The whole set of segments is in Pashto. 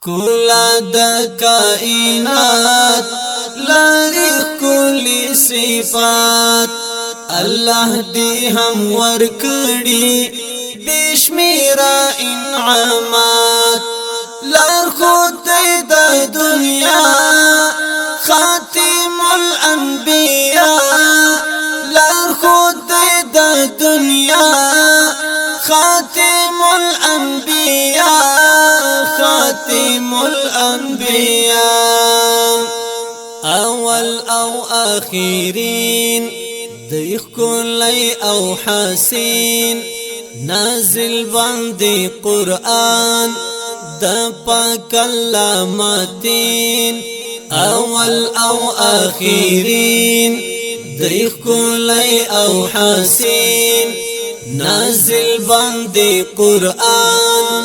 کلا د کائنات لری کلی صفات الله دی هم ورکړي بشمیرا انعامات لار خود د دنیا خاتم الانبیاء لار خود د دنیا خاتم الانبیاء خاتم الانبیاء اول او اخرین دیخ کلی او حسین نازل باندې قرآن د پاک الله متین اول او اخرین دیخ کلی او حسین نازل باندې قرآن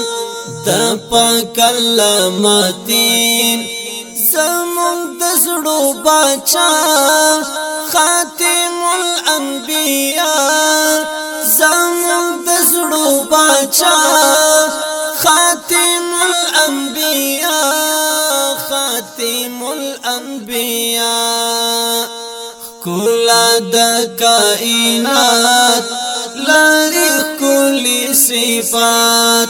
د پاک الله متین زمون د زړو بچا خاتم الانبیاء زمون د زړو بچا خاتم الانبیاء خاتم الانبیاء کلا د کائنات لری کلی صفات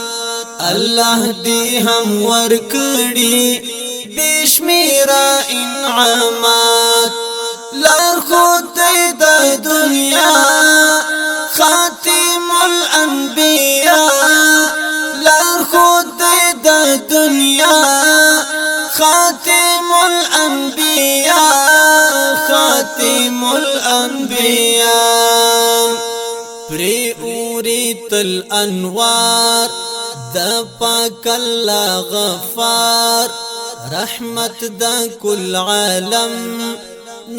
الله دی هم ورکړي بشمیرا انعامات لار خود د دنیا خاتم الانبیاء لار خود د دنیا خاتم الانبیاء خاتم الانبیاء پری اوریت الانوار د پاک الله غفار رحمت دا کل عالم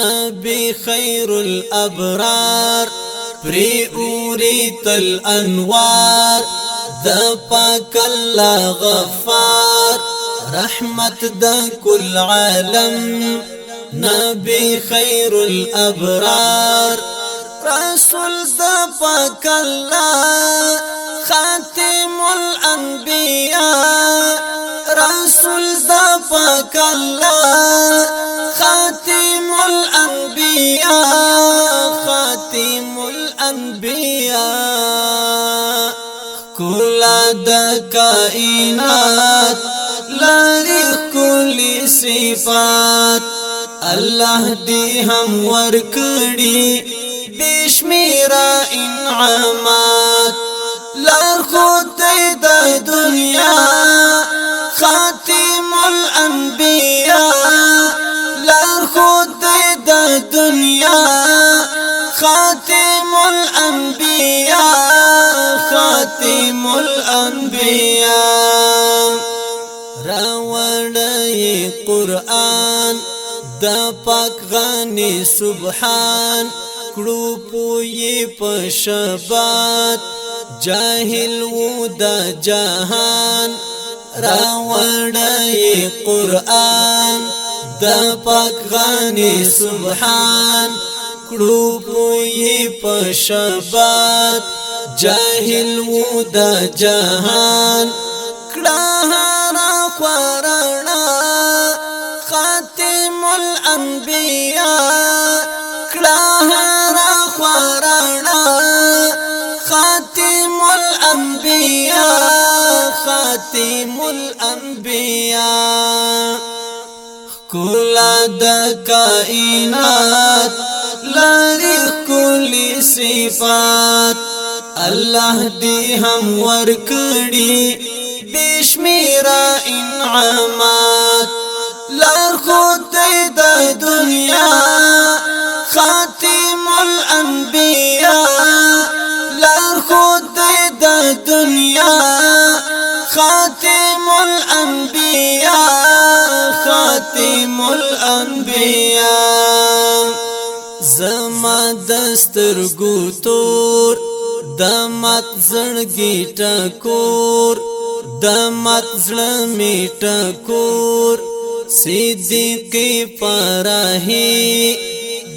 نبی خیر الابرار پری اوریت الانوار دا پاک اللہ غفار رحمت دا کل عالم نبی خیر الابرار رسول دا پاک اللہ خاتم الانبیاء رسول دا پاک اللہ خاتم الانبیاء خاتم الانبیاء کلا د کائنات لری کلی صفات الله دی هم ورکړي بشمیرا انعامات لار خود د دنیا خاتم الانبیاء لار خود د دنیا خاتم الانبیاء خاتم الانبیاء راوړی قرآن د پاک غنی سبحان کړو پوی په شبات جاهل و د جهان راوړی قرآن د پاک غنی سبحان کړو پوی په شبات جاهل و د جهان کړه خورنا خاتم الانبیاء کړه خورنا خاتم الانبیاء خاتم الانبیاء کلا د کائنات لری کلی صفات الله دی هم ورکړي بشمیرا انعامات لار خود د دنیا خاتم الانبیاء لار خود د دنیا خاتم الانبیاء خاتم الانبیاء زما دستر ګوتور د مات زړګی ټکور د مات زړه می ټکور صدیق پرهی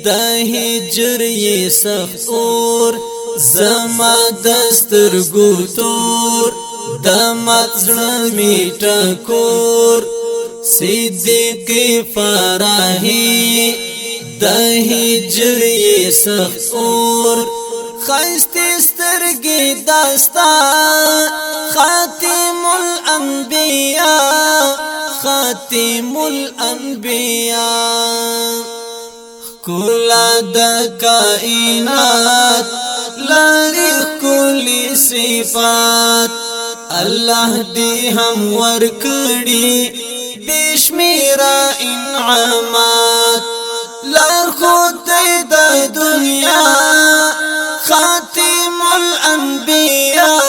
د هجر یې سخت اور زما دستر ګوتور مزړه میټا کور صدیق فرحی د هجری سخور خیستی سترګې داستا خاتم الانبیاء خاتم الانبیاء کلا د کائنات لری کلی صفات الله دی هم ورکړي بشمیرا انعامات لار خود د دنیا خاتم الانبیاء